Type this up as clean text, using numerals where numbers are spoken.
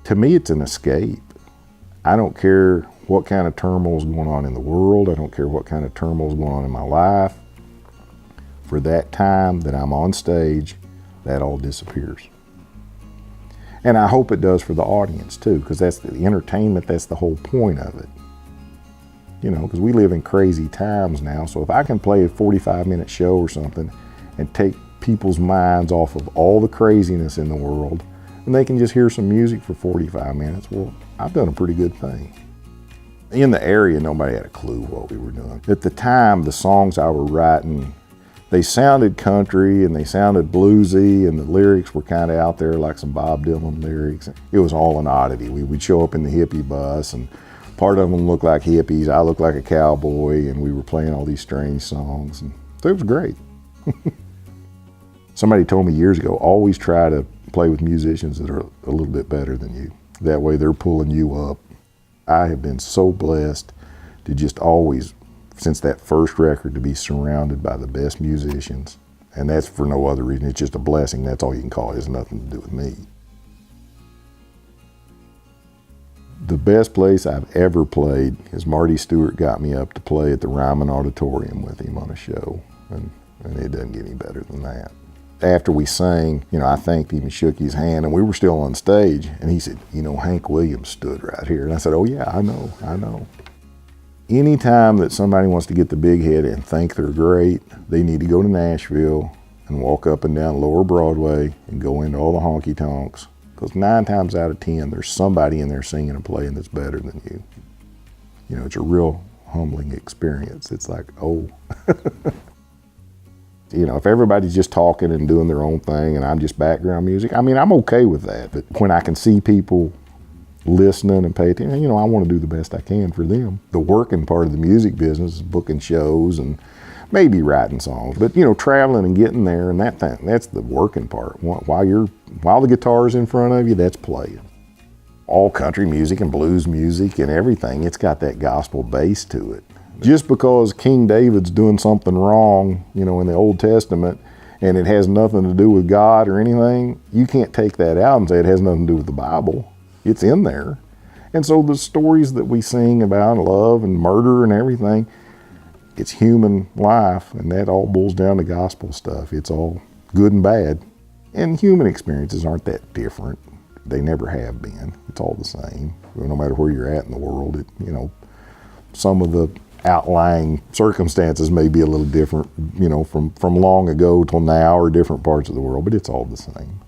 To me, it's an escape. I don't care what kind of turmoil is going on in the world. I don't care what kind of turmoil is going on in my life. For that time that I'm on stage, that all disappears. And I hope it does for the audience too, because that's the entertainment, that's the whole point of it. You know, because we live in crazy times now, so if I can play a 45-minute show or something and take people's minds off of all the craziness in the world, and they can just hear some music for 45 minutes, well, I've done a pretty good thing. In the area, nobody had a clue what we were doing. At the time, the songs I were writing, they sounded country and they sounded bluesy, and the lyrics were kind of out there like some Bob Dylan lyrics. It was all an oddity. We'd show up in the hippie bus, and part of them looked like hippies, I looked like a cowboy, and we were playing all these strange songs, and so it was great. Somebody told me years ago, always try to play with musicians that are a little bit better than you. That way they're pulling you up. I have been so blessed to just always, since that first record, to be surrounded by the best musicians. And that's for no other reason, it's just a blessing, that's all you can call it. It has nothing to do with me. The best place I've ever played is Marty Stewart got me up to play at the Ryman Auditorium with him on a show, and it doesn't get any better than that. After we sang, you know, I thanked him and shook his hand, and we were still on stage, and he said, you know, Hank Williams stood right here. And I said, oh yeah, I know. Anytime that somebody wants to get the big head and think they're great, they need to go to Nashville and walk up and down Lower Broadway and go into all the honky tonks. Because 9 times out of 10, there's somebody in there singing and playing that's better than you. You know, it's a real humbling experience. It's like, oh. You know, if everybody's just talking and doing their own thing and I'm just background music, I mean, I'm okay with that. But when I can see people listening and pay attention, you know, I want to do the best I can for them. The working part of the music business is booking shows and maybe writing songs, but you know, traveling and getting there and that thing, that's the working part. While the guitar's in front of you, that's playing. All country music and blues music and everything, it's got that gospel bass to it. Just because King David's doing something wrong, you know, in the Old Testament, and it has nothing to do with God or anything, you can't take that out and say it has nothing to do with the Bible. It's in there. And so the stories that we sing about love and murder and everything, it's human life, and that all boils down to gospel stuff. It's all good and bad. And human experiences aren't that different. They never have been. It's all the same. No matter where you're at in the world, you know, some of the outlying circumstances may be a little different, you know, from long ago till now or different parts of the world, but it's all the same.